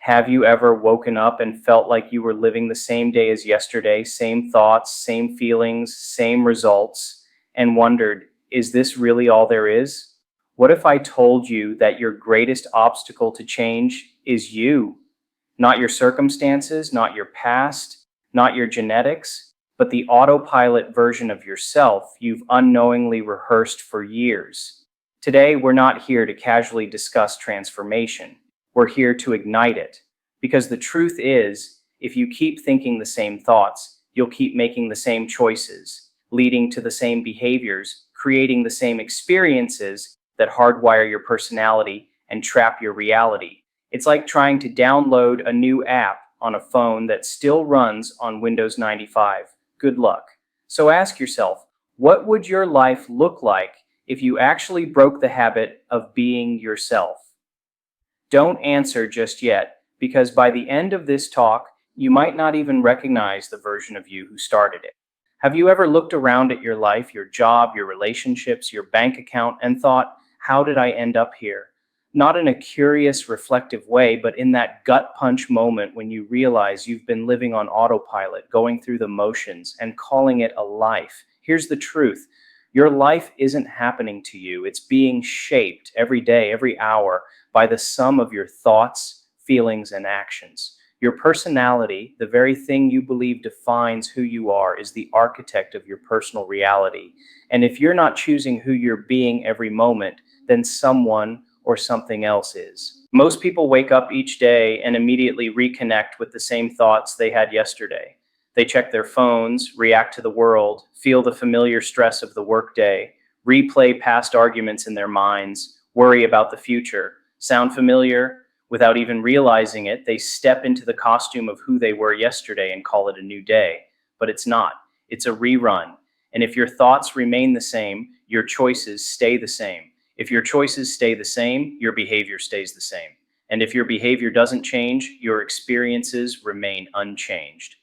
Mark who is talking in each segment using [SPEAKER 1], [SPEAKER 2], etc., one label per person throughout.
[SPEAKER 1] Have you ever woken up and felt like you were living the same day as yesterday, same thoughts, same feelings, same results, and wondered, is this really all there is? What if I told you that your greatest obstacle to change is you? Not your circumstances, not your past, not your genetics, but the autopilot version of yourself you've unknowingly rehearsed for years. Today, we're not here to casually discuss transformation. We're here to ignite it. Because the truth is, if you keep thinking the same thoughts, you'll keep making the same choices, leading to the same behaviors, creating the same experiences that hardwire your personality and trap your reality. It's like trying to download a new app on a phone that still runs on Windows 95. Good luck. So ask yourself, what would your life look like if you actually broke the habit of being yourself? Don't answer just yet, because by the end of this talk, you might not even recognize the version of you who started it. Have you ever looked around at your life, your job, your relationships, your bank account, and thought, how did I end up here? Not in a curious, reflective way, but in that gut punch moment when you realize you've been living on autopilot, going through the motions, and calling it a life. Here's the truth. Your life isn't happening to you. It's being shaped every day, every hour, by the sum of your thoughts, feelings, and actions. Your personality, the very thing you believe defines who you are, is the architect of your personal reality. And if you're not choosing who you're being every moment, then someone or something else is. Most people wake up each day and immediately reconnect with the same thoughts they had yesterday. They check their phones, react to the world, feel the familiar stress of the workday, replay past arguments in their minds, worry about the future. Sound familiar? Without even realizing it, they step into the costume of who they were yesterday and call it a new day. But it's not. It's a rerun. And if your thoughts remain the same, your choices stay the same. If your choices stay the same, your behavior stays the same. And if your behavior doesn't change, your experiences remain unchanged.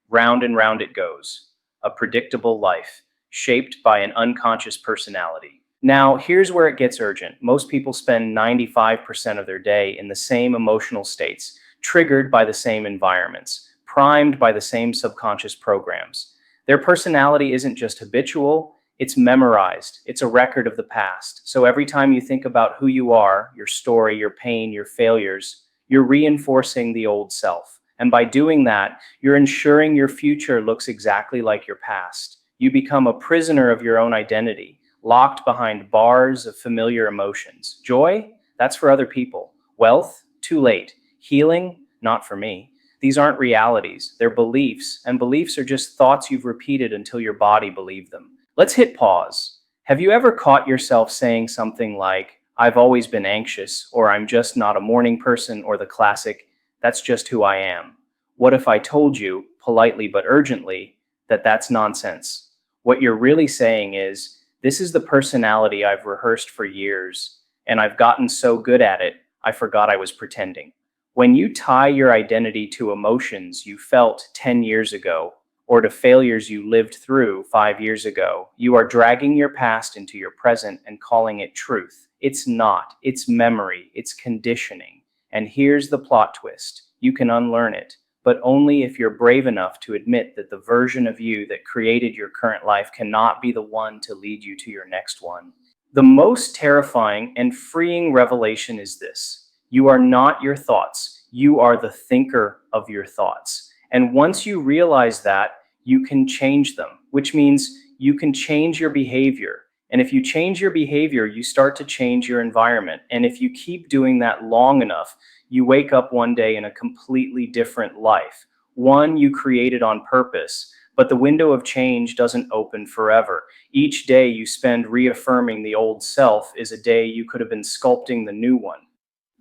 [SPEAKER 1] Round and round it goes. A predictable life, shaped by an unconscious personality. Now, here's where it gets urgent. Most people spend 95% of their day in the same emotional states, triggered by the same environments, primed by the same subconscious programs. Their personality isn't just habitual, it's memorized. It's a record of the past. So every time you think about who you are, your story, your pain, your failures, you're reinforcing the old self. And by doing that, you're ensuring your future looks exactly like your past. You become a prisoner of your own identity, locked behind bars of familiar emotions. Joy? That's for other people. Wealth? Too late. Healing? Not for me. These aren't realities. They're beliefs, and beliefs are just thoughts you've repeated until your body believed them. Let's hit pause. Have you ever caught yourself saying something like, I've always been anxious, or I'm just not a morning person, or the classic, that's just who I am? What if I told you, politely but urgently, that that's nonsense? What you're really saying is, this is the personality I've rehearsed for years, and I've gotten so good at it, I forgot I was pretending. When you tie your identity to emotions you felt 10 years ago, or to failures you lived through 5 years ago, you are dragging your past into your present and calling it truth. It's not. It's memory. It's conditioning. And here's the plot twist. You can unlearn it, but only if you're brave enough to admit that the version of you that created your current life cannot be the one to lead you to your next one. The most terrifying and freeing revelation is this. You are not your thoughts. You are the thinker of your thoughts. And once you realize that, you can change them, which means you can change your behavior. And if you change your behavior, you start to change your environment. And if you keep doing that long enough, you wake up one day in a completely different life, one you created on purpose. But the window of change doesn't open forever. Each day you spend reaffirming the old self is a day you could have been sculpting the new one.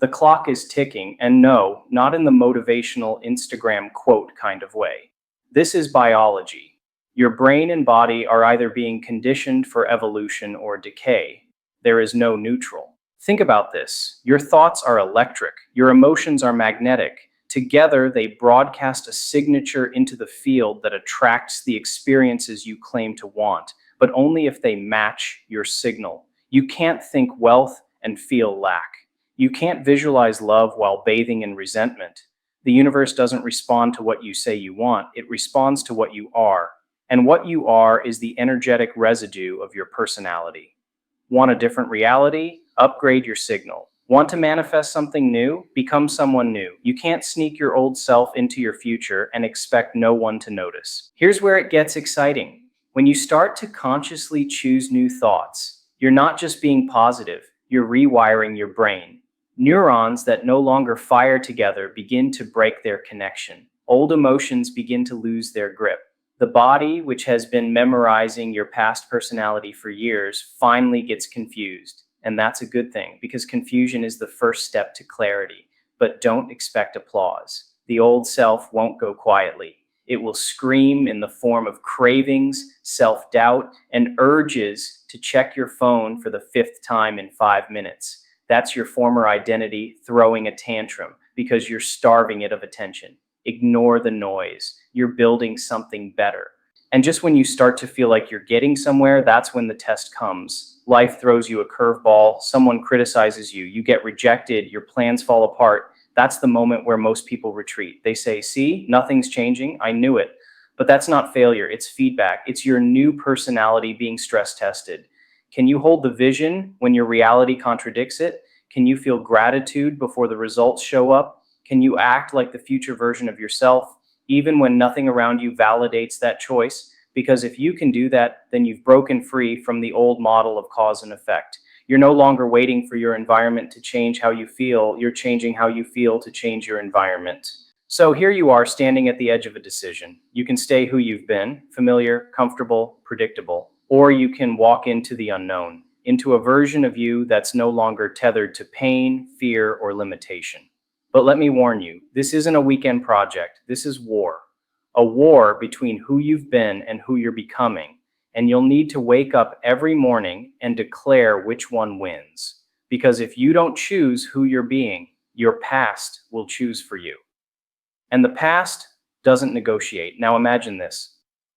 [SPEAKER 1] The clock is ticking, and no, not in the motivational Instagram quote kind of way. This is biology. Your brain and body are either being conditioned for evolution or decay. There is no neutral. Think about this. Your thoughts are electric. Your emotions are magnetic. Together, they broadcast a signature into the field that attracts the experiences you claim to want, but only if they match your signal. You can't think wealth and feel lack. You can't visualize love while bathing in resentment. The universe doesn't respond to what you say you want, it responds to what you are. And what you are is the energetic residue of your personality. Want a different reality? Upgrade your signal. Want to manifest something new? Become someone new. You can't sneak your old self into your future and expect no one to notice. Here's where it gets exciting. When you start to consciously choose new thoughts, you're not just being positive, you're rewiring your brain. Neurons that no longer fire together begin to break their connection. Old emotions begin to lose their grip. The body, which has been memorizing your past personality for years, finally gets confused. And that's a good thing because confusion is the first step to clarity. But don't expect applause. The old self won't go quietly. It will scream in the form of cravings, self-doubt, and urges to check your phone for the fifth time in 5 minutes. That's your former identity throwing a tantrum because you're starving it of attention. Ignore the noise. You're building something better. And just when you start to feel like you're getting somewhere, that's when the test comes. Life throws you a curveball, someone criticizes you, you get rejected, your plans fall apart. That's the moment where most people retreat. They say, see, nothing's changing, I knew it. But that's not failure, it's feedback. It's your new personality being stress tested. Can you hold the vision when your reality contradicts it? Can you feel gratitude before the results show up? Can you act like the future version of yourself, even when nothing around you validates that choice? Because if you can do that, then you've broken free from the old model of cause and effect. You're no longer waiting for your environment to change how you feel. You're changing how you feel to change your environment. So here you are standing at the edge of a decision. You can stay who you've been, familiar, comfortable, predictable, or you can walk into the unknown, into a version of you that's no longer tethered to pain, fear, or limitation. But let me warn you, this isn't a weekend project. This is war. A war between who you've been and who you're becoming. And you'll need to wake up every morning and declare which one wins. Because if you don't choose who you're being, your past will choose for you. And the past doesn't negotiate. Now imagine this.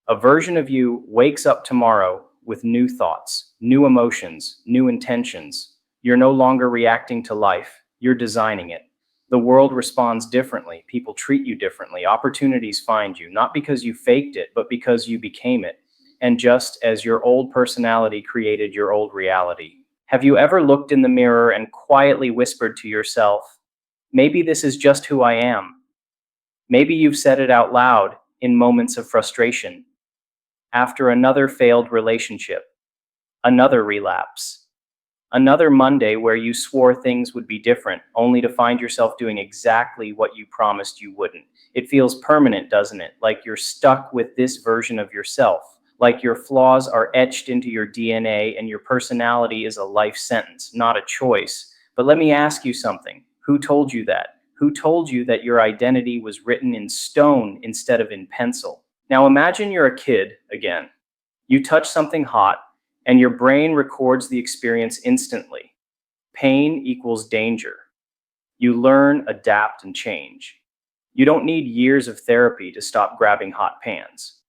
[SPEAKER 1] A version of you wakes up tomorrow with new thoughts, new emotions, new intentions. You're no longer reacting to life. You're designing it. The world responds differently. People treat you differently. Opportunities find you, not because you faked it, but because you became it. And just as your old personality created your old reality. Have you ever looked in the mirror and quietly whispered to yourself, maybe this is just who I am? Maybe you've said it out loud in moments of frustration. After another failed relationship, another relapse, another Monday where you swore things would be different, only to find yourself doing exactly what you promised you wouldn't. It feels permanent, doesn't it? Like you're stuck with this version of yourself. Like your flaws are etched into your DNA and your personality is a life sentence, not a choice. But let me ask you something. Who told you that? Who told you that your identity was written in stone instead of in pencil? Now imagine you're a kid again. You touch something hot, and your brain records the experience instantly. Pain equals danger. You learn, adapt, and change. You don't need years of therapy to stop grabbing hot pans.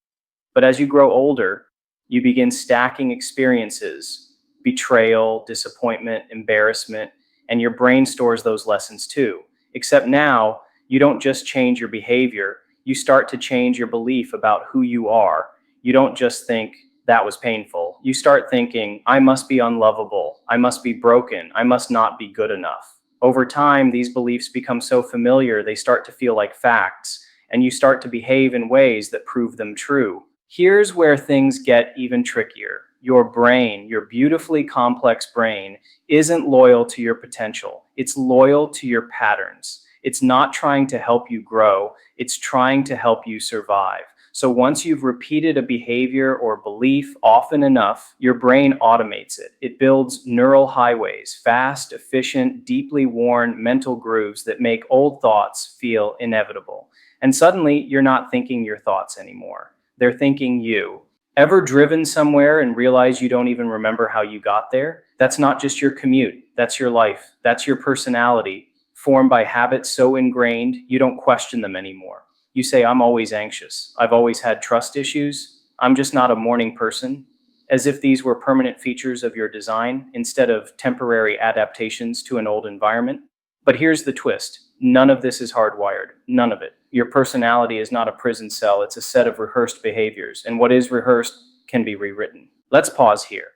[SPEAKER 1] But as you grow older, you begin stacking experiences, betrayal, disappointment, embarrassment, and your brain stores those lessons too. Except now, you don't just change your behavior, you start to change your belief about who you are. You don't just think, that was painful. You start thinking, I must be unlovable, I must be broken, I must not be good enough. Over time, these beliefs become so familiar, they start to feel like facts, and you start to behave in ways that prove them true. Here's where things get even trickier. Your brain, your beautifully complex brain, isn't loyal to your potential. It's loyal to your patterns. It's not trying to help you grow, it's trying to help you survive. So once you've repeated a behavior or belief often enough, your brain automates it. It builds neural highways, fast, efficient, deeply worn mental grooves that make old thoughts feel inevitable. And suddenly, you're not thinking your thoughts anymore. They're thinking you. Ever driven somewhere and realize you don't even remember how you got there? That's not just your commute. That's your life. That's your personality, formed by habits so ingrained you don't question them anymore. You say, I'm always anxious. I've always had trust issues. I'm just not a morning person. as if these were permanent features of your design instead of temporary adaptations to an old environment. But here's the twist: none of this is hardwired. None of it. Your personality is not a prison cell, it's a set of rehearsed behaviors, and what is rehearsed can be rewritten. Let's pause here.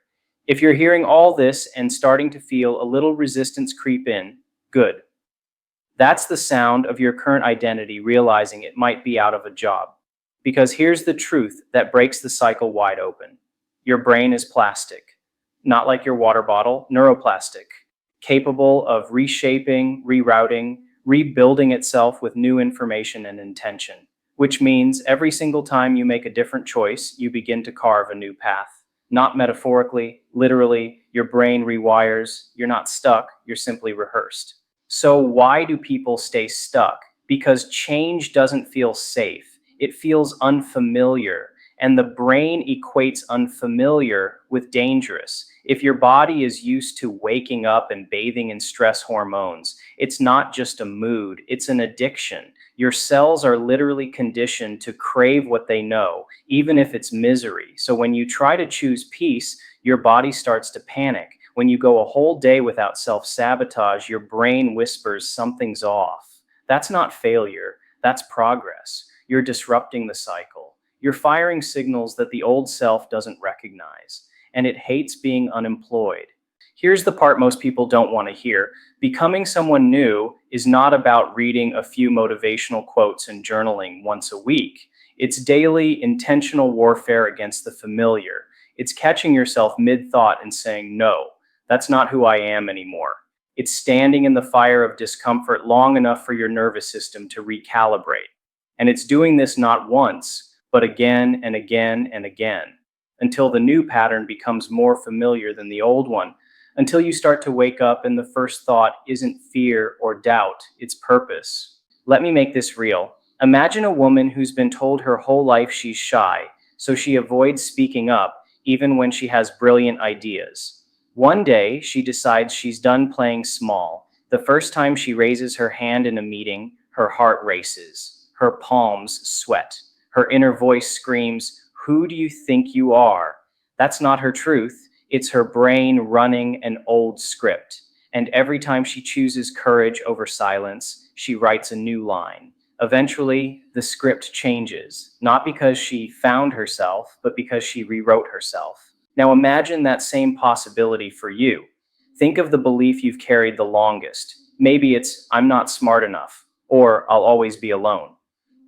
[SPEAKER 1] If you're hearing all this and starting to feel a little resistance creep in, good. That's the sound of your current identity realizing it might be out of a job. Because here's the truth that breaks the cycle wide open: your brain is plastic, not like your water bottle, neuroplastic, capable of reshaping, rerouting, rebuilding itself with new information and intention. Which means every single time you make a different choice, you begin to carve a new path. Not metaphorically, literally, your brain rewires. You're not stuck, you're simply rehearsed. So, why do people stay stuck? Because change doesn't feel safe, it feels unfamiliar. And the brain equates unfamiliar with dangerous. If your body is used to waking up and bathing in stress hormones, it's not just a mood, it's an addiction. Your cells are literally conditioned to crave what they know, even if it's misery. So when you try to choose peace, your body starts to panic. When you go a whole day without self sabotage, your brain whispers something's off. That's not failure, that's progress. You're disrupting the cycle. You're firing signals that the old self doesn't recognize, and it hates being unemployed. Here's the part most people don't want to hear: becoming someone new is not about reading a few motivational quotes and journaling once a week. It's daily, intentional warfare against the familiar. It's catching yourself mid thought and saying, no, that's not who I am anymore. It's standing in the fire of discomfort long enough for your nervous system to recalibrate. And it's doing this not once, but again and again and again, until the new pattern becomes more familiar than the old one, until you start to wake up and the first thought isn't fear or doubt, it's purpose. Let me make this real. Imagine a woman who's been told her whole life she's shy, so she avoids speaking up even when she has brilliant ideas. One day, she decides she's done playing small. The first time she raises her hand in a meeting, her heart races, her palms sweat. Her inner voice screams, "Who do you think you are?" That's not her truth. It's her brain running an old script. And every time she chooses courage over silence, she writes a new line. Eventually, the script changes, not because she found herself, but because she rewrote herself. Now imagine that same possibility for you. Think of the belief you've carried the longest. Maybe it's, "I'm not smart enough," or "I'll always be alone."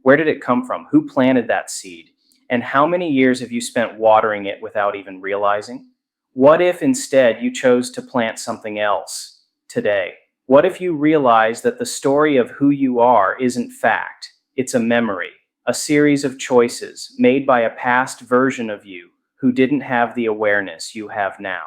[SPEAKER 1] Where did it come from? Who planted that seed? And how many years have you spent watering it without even realizing? What if instead you chose to plant something else today? What if you realize that the story of who you are isn't fact? It's a memory, a series of choices made by a past version of you who didn't have the awareness you have now.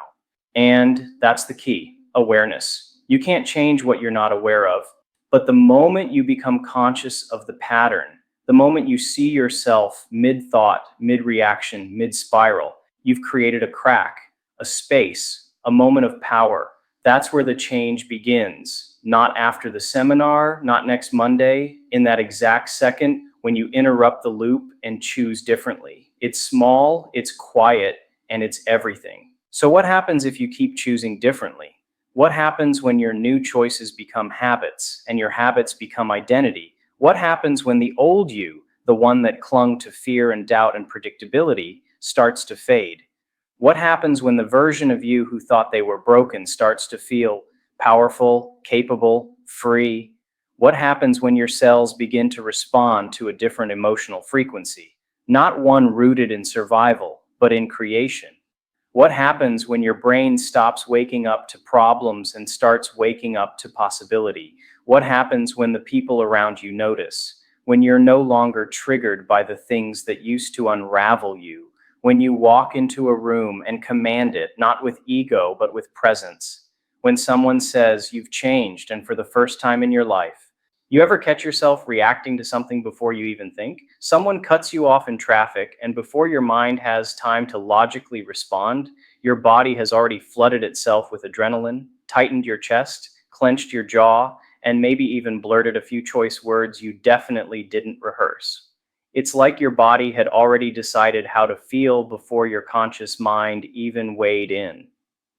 [SPEAKER 1] And that's the key: awareness. You can't change what you're not aware of. But the moment you become conscious of the pattern, the moment you see yourself mid thought, mid reaction, mid spiral, you've created a crack, a space, a moment of power. That's where the change begins. Not after the seminar, not next Monday, in that exact second when you interrupt the loop and choose differently. It's small, it's quiet, and it's everything. So, what happens if you keep choosing differently? What happens when your new choices become habits and your habits become identity? What happens when the old you, the one that clung to fear and doubt and predictability, starts to fade? What happens when the version of you who thought they were broken starts to feel powerful, capable, free? What happens when your cells begin to respond to a different emotional frequency? Not one rooted in survival, but in creation. What happens when your brain stops waking up to problems and starts waking up to possibility? What happens when the people around you notice? When you're no longer triggered by the things that used to unravel you? When you walk into a room and command it, not with ego, but with presence? When someone says you've changed and for the first time in your life, you ever catch yourself reacting to something before you even think? Someone cuts you off in traffic, and before your mind has time to logically respond, your body has already flooded itself with adrenaline, tightened your chest, clenched your jaw, and maybe even blurted a few choice words you definitely didn't rehearse. It's like your body had already decided how to feel before your conscious mind even weighed in.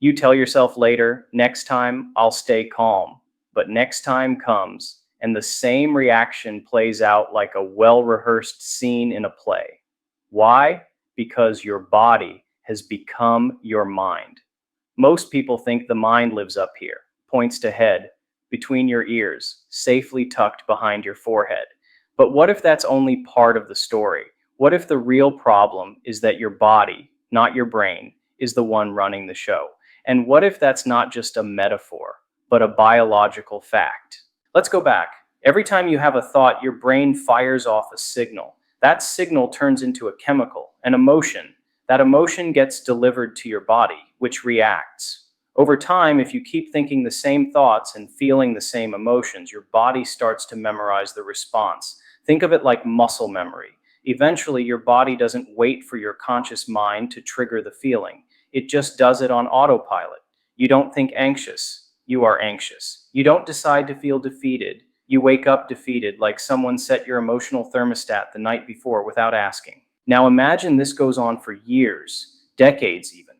[SPEAKER 1] You tell yourself later, next time I'll stay calm. But next time comes, and the same reaction plays out like a well rehearsed scene in a play. Why? Because your body has become your mind. Most people think the mind lives up here, points to head, between your ears, safely tucked behind your forehead. But what if that's only part of the story? What if the real problem is that your body, not your brain, is the one running the show? And what if that's not just a metaphor, but a biological fact? Let's go back. Every time you have a thought, your brain fires off a signal. That signal turns into a chemical, an emotion. That emotion gets delivered to your body, which reacts. Over time, if you keep thinking the same thoughts and feeling the same emotions, your body starts to memorize the response. Think of it like muscle memory. Eventually, your body doesn't wait for your conscious mind to trigger the feeling. It just does it on autopilot. You don't think anxious, you are anxious. You don't decide to feel defeated. You wake up defeated, like someone set your emotional thermostat the night before without asking. Now imagine this goes on for years, decades even.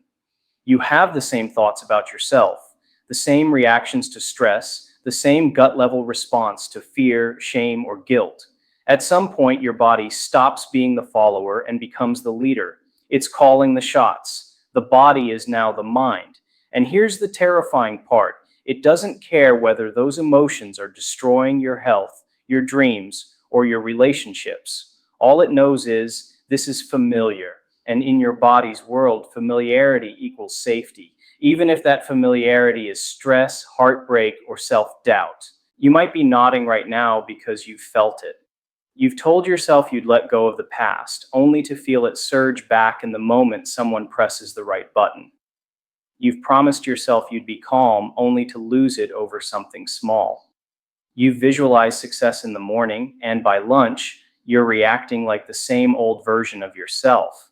[SPEAKER 1] You have the same thoughts about yourself, the same reactions to stress, the same gut level response to fear, shame, or guilt. At some point, your body stops being the follower and becomes the leader. It's calling the shots. The body is now the mind. And here's the terrifying part. It doesn't care whether those emotions are destroying your health, your dreams, or your relationships. All it knows is this is familiar. And in your body's world, familiarity equals safety, even if that familiarity is stress, heartbreak, or self-doubt. You might be nodding right now because you've felt it. You've told yourself you'd let go of the past, only to feel it surge back in the moment someone presses the right button. You've promised yourself you'd be calm, only to lose it over something small. You've visualized success in the morning, and by lunch, you're reacting like the same old version of yourself.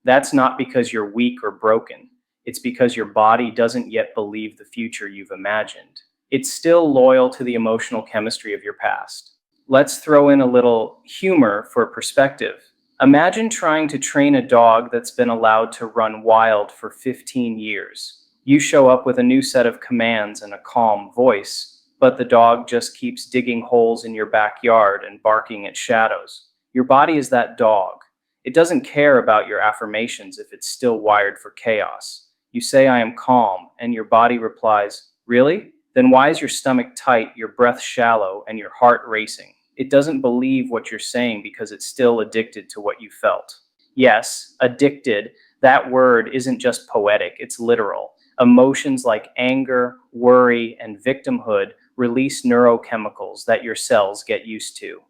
[SPEAKER 1] That's not because you're weak or broken. It's because your body doesn't yet believe the future you've imagined. It's still loyal to the emotional chemistry of your past. Let's throw in a little humor for perspective. Imagine trying to train a dog that's been allowed to run wild for 15 years. You show up with a new set of commands and a calm voice, but the dog just keeps digging holes in your backyard and barking at shadows. Your body is that dog. It doesn't care about your affirmations if it's still wired for chaos. You say, I am calm, and your body replies, really? Then why is your stomach tight, your breath shallow, and your heart racing? It doesn't believe what you're saying because it's still addicted to what you felt. Yes, addicted, that word isn't just poetic, it's literal. Emotions like anger, worry, and victimhood release neurochemicals that your cells get used to.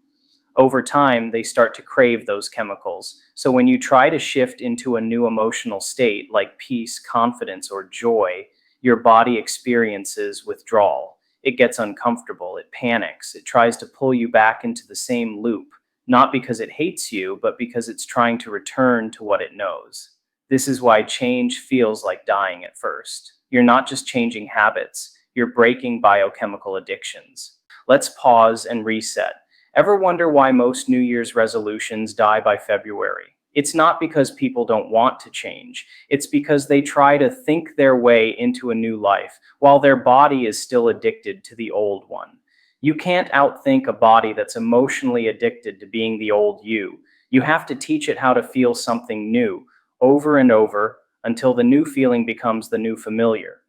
[SPEAKER 1] Over time, they start to crave those chemicals. So when you try to shift into a new emotional state like peace, confidence, or joy, your body experiences withdrawal. It gets uncomfortable, it panics, it tries to pull you back into the same loop, not because it hates you, but because it's trying to return to what it knows. This is why change feels like dying at first. You're not just changing habits, you're breaking biochemical addictions. Let's pause and reset. Ever wonder why most New Year's resolutions die by February? It's not because people don't want to change. It's because they try to think their way into a new life while their body is still addicted to the old one. You can't outthink a body that's emotionally addicted to being the old you. You have to teach it how to feel something new over and over until the new feeling becomes the new familiar.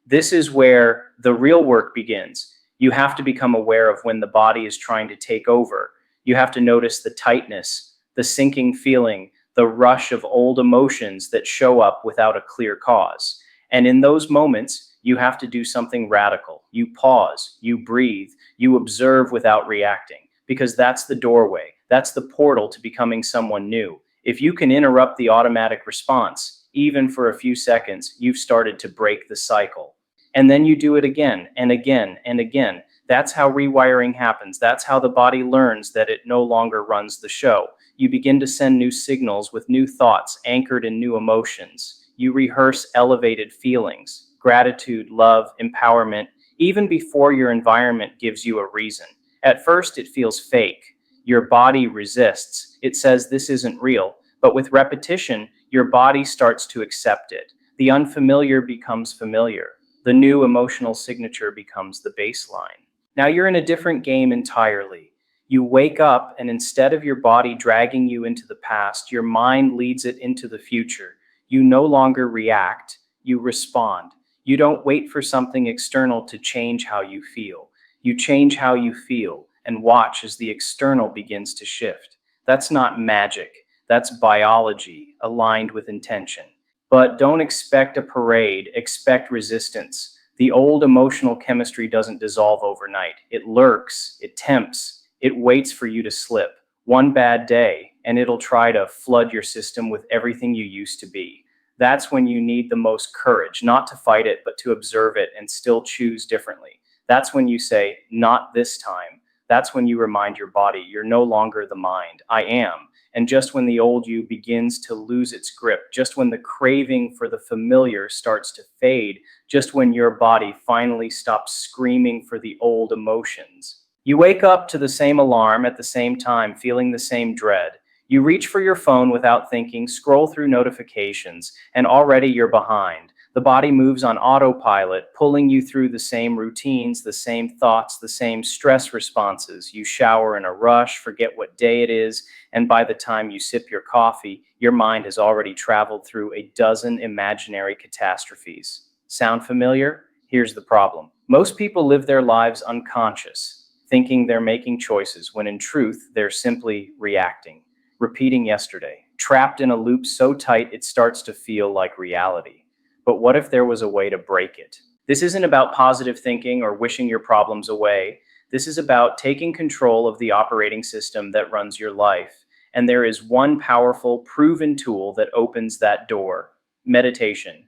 [SPEAKER 1] This is where the real work begins. You have to become aware of when the body is trying to take over. You have to notice the tightness, the sinking feeling, the rush of old emotions that show up without a clear cause. And in those moments, you have to do something radical. You pause, you breathe, you observe without reacting, because that's the doorway. That's the portal to becoming someone new. If you can interrupt the automatic response, even for a few seconds, you've started to break the cycle. And then you do it again and again and again. That's how rewiring happens. That's how the body learns that it no longer runs the show. You begin to send new signals with new thoughts anchored in new emotions. You rehearse elevated feelings, gratitude, love, empowerment, even before your environment gives you a reason. At first, it feels fake. Your body resists. It says this isn't real. But with repetition, your body starts to accept it. The unfamiliar becomes familiar. The new emotional signature becomes the baseline. Now you're in a different game entirely. You wake up, and instead of your body dragging you into the past, your mind leads it into the future. You no longer react, you respond. You don't wait for something external to change how you feel. You change how you feel and watch as the external begins to shift. That's not magic, that's biology aligned with intention. But don't expect a parade, expect resistance. The old emotional chemistry doesn't dissolve overnight. It lurks, it tempts, it waits for you to slip. One bad day, and it'll try to flood your system with everything you used to be. That's when you need the most courage, not to fight it, but to observe it and still choose differently. That's when you say, not this time. That's when you remind your body, you're no longer the mind, I am. And just when the old you begins to lose its grip, just when the craving for the familiar starts to fade, just when your body finally stops screaming for the old emotions. You wake up to the same alarm at the same time, feeling the same dread. You reach for your phone without thinking, scroll through notifications, and already you're behind. The body moves on autopilot, pulling you through the same routines, the same thoughts, the same stress responses. You shower in a rush, forget what day it is, and by the time you sip your coffee, your mind has already traveled through a dozen imaginary catastrophes. Sound familiar? Here's the problem. Most people live their lives unconscious, thinking they're making choices, when in truth, they're simply reacting, repeating yesterday, trapped in a loop so tight it starts to feel like reality. But what if there was a way to break it? This isn't about positive thinking or wishing your problems away. This is about taking control of the operating system that runs your life. And there is one powerful, proven tool that opens that door: meditation.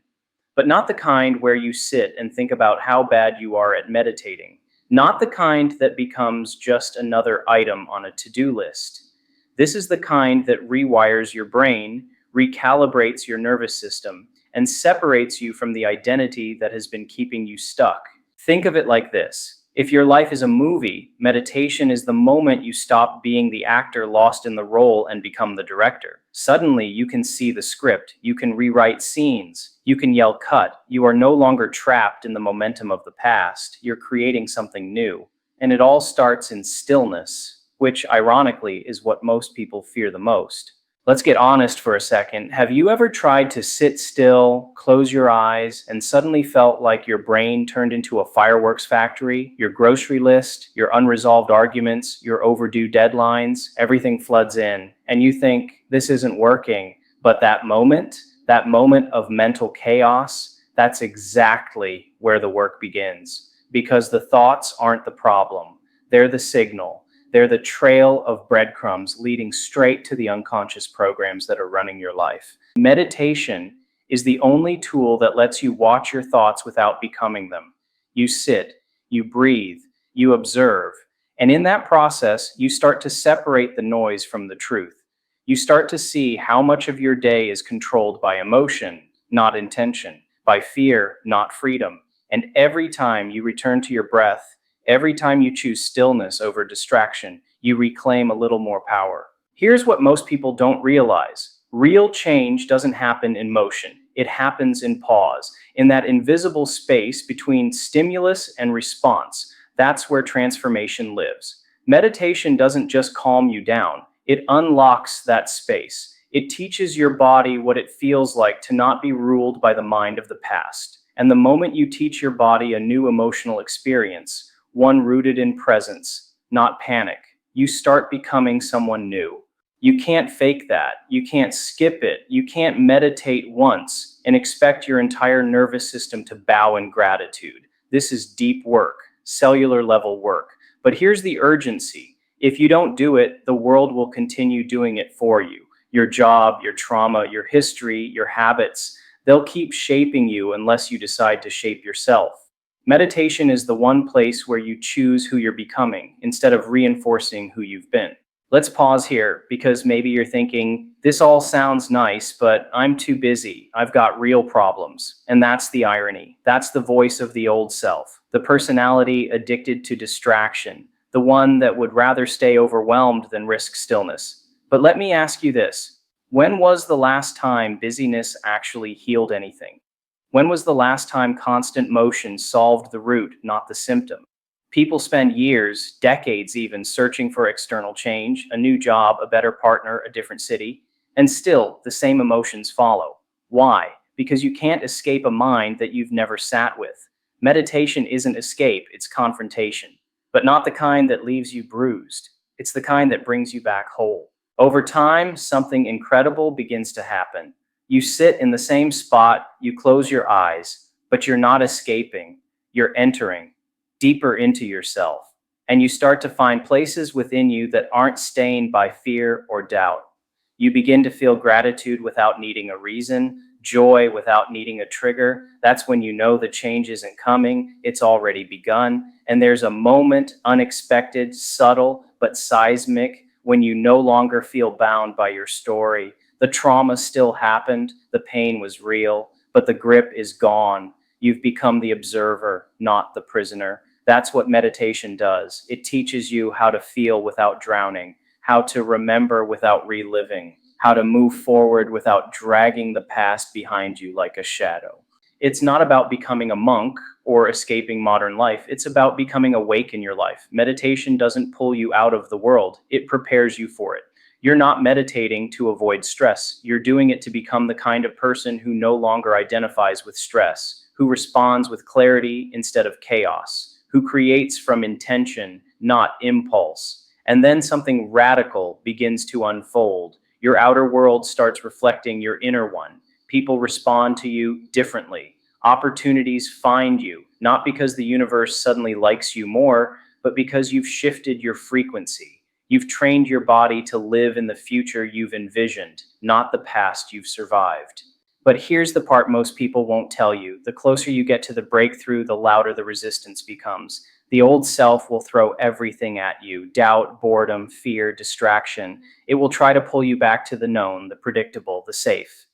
[SPEAKER 1] But not the kind where you sit and think about how bad you are at meditating. Not the kind that becomes just another item on a to-do list. This is the kind that rewires your brain, recalibrates your nervous system, and separates you from the identity that has been keeping you stuck. Think of it like this. If your life is a movie, meditation is the moment you stop being the actor lost in the role and become the director. Suddenly, you can see the script, you can rewrite scenes, you can yell cut. You are no longer trapped in the momentum of the past, you're creating something new. And it all starts in stillness, which ironically is what most people fear the most. Let's get honest for a second. Have you ever tried to sit still, close your eyes, and suddenly felt like your brain turned into a fireworks factory? Your grocery list, your unresolved arguments, your overdue deadlines, everything floods in, and you think, this isn't working. But that moment of mental chaos, that's exactly where the work begins. Because the thoughts aren't the problem, they're the signal. They're the trail of breadcrumbs leading straight to the unconscious programs that are running your life. Meditation is the only tool that lets you watch your thoughts without becoming them. You sit, you breathe, you observe, and in that process, you start to separate the noise from the truth. You start to see how much of your day is controlled by emotion, not intention, by fear, not freedom. And every time you return to your breath, every time you choose stillness over distraction, you reclaim a little more power. Here's what most people don't realize. Real change doesn't happen in motion. It happens in pause, in that invisible space between stimulus and response. That's where transformation lives. Meditation doesn't just calm you down. It unlocks that space. It teaches your body what it feels like to not be ruled by the mind of the past. And the moment you teach your body a new emotional experience, one rooted in presence, not panic, you start becoming someone new. You can't fake that. You can't skip it. You can't meditate once and expect your entire nervous system to bow in gratitude. This is deep work, cellular level work. But here's the urgency. If you don't do it, the world will continue doing it for you. Your job, your trauma, your history, your habits, they'll keep shaping you unless you decide to shape yourself. Meditation is the one place where you choose who you're becoming instead of reinforcing who you've been. Let's pause here because maybe you're thinking, this all sounds nice, but I'm too busy. I've got real problems. And that's the irony. That's the voice of the old self, the personality addicted to distraction, the one that would rather stay overwhelmed than risk stillness. But let me ask you this. When was the last time busyness actually healed anything? When was the last time constant motion solved the root, not the symptom? People spend years, decades even, searching for external change, a new job, a better partner, a different city, and still the same emotions follow. Why? Because you can't escape a mind that you've never sat with. Meditation isn't escape, it's confrontation, but not the kind that leaves you bruised. It's the kind that brings you back whole. Over time, something incredible begins to happen. You sit in the same spot, you close your eyes, but you're not escaping. You're entering deeper into yourself. And you start to find places within you that aren't stained by fear or doubt. You begin to feel gratitude without needing a reason, joy without needing a trigger. That's when you know the change isn't coming, it's already begun. And there's a moment, unexpected, subtle, but seismic, when you no longer feel bound by your story. The trauma still happened, the pain was real, but the grip is gone. You've become the observer, not the prisoner. That's what meditation does. It teaches you how to feel without drowning, how to remember without reliving, how to move forward without dragging the past behind you like a shadow. It's not about becoming a monk or escaping modern life. It's about becoming awake in your life. Meditation doesn't pull you out of the world, it prepares you for it. You're not meditating to avoid stress. You're doing it to become the kind of person who no longer identifies with stress, who responds with clarity instead of chaos, who creates from intention, not impulse. And then something radical begins to unfold. Your outer world starts reflecting your inner one. People respond to you differently. Opportunities find you, not because the universe suddenly likes you more, but because you've shifted your frequency. You've trained your body to live in the future you've envisioned, not the past you've survived. But here's the part most people won't tell you. The closer you get to the breakthrough, the louder the resistance becomes. The old self will throw everything at you: doubt, boredom, fear, distraction. It will try to pull you back to the known, the predictable, the safe.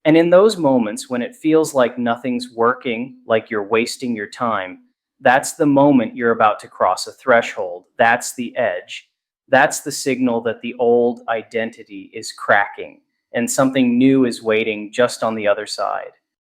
[SPEAKER 1] And in those moments when it feels like nothing's working, like you're wasting your time, that's the moment you're about to cross a threshold. That's the edge. That's the signal that the old identity is cracking and something new is waiting just on the other side.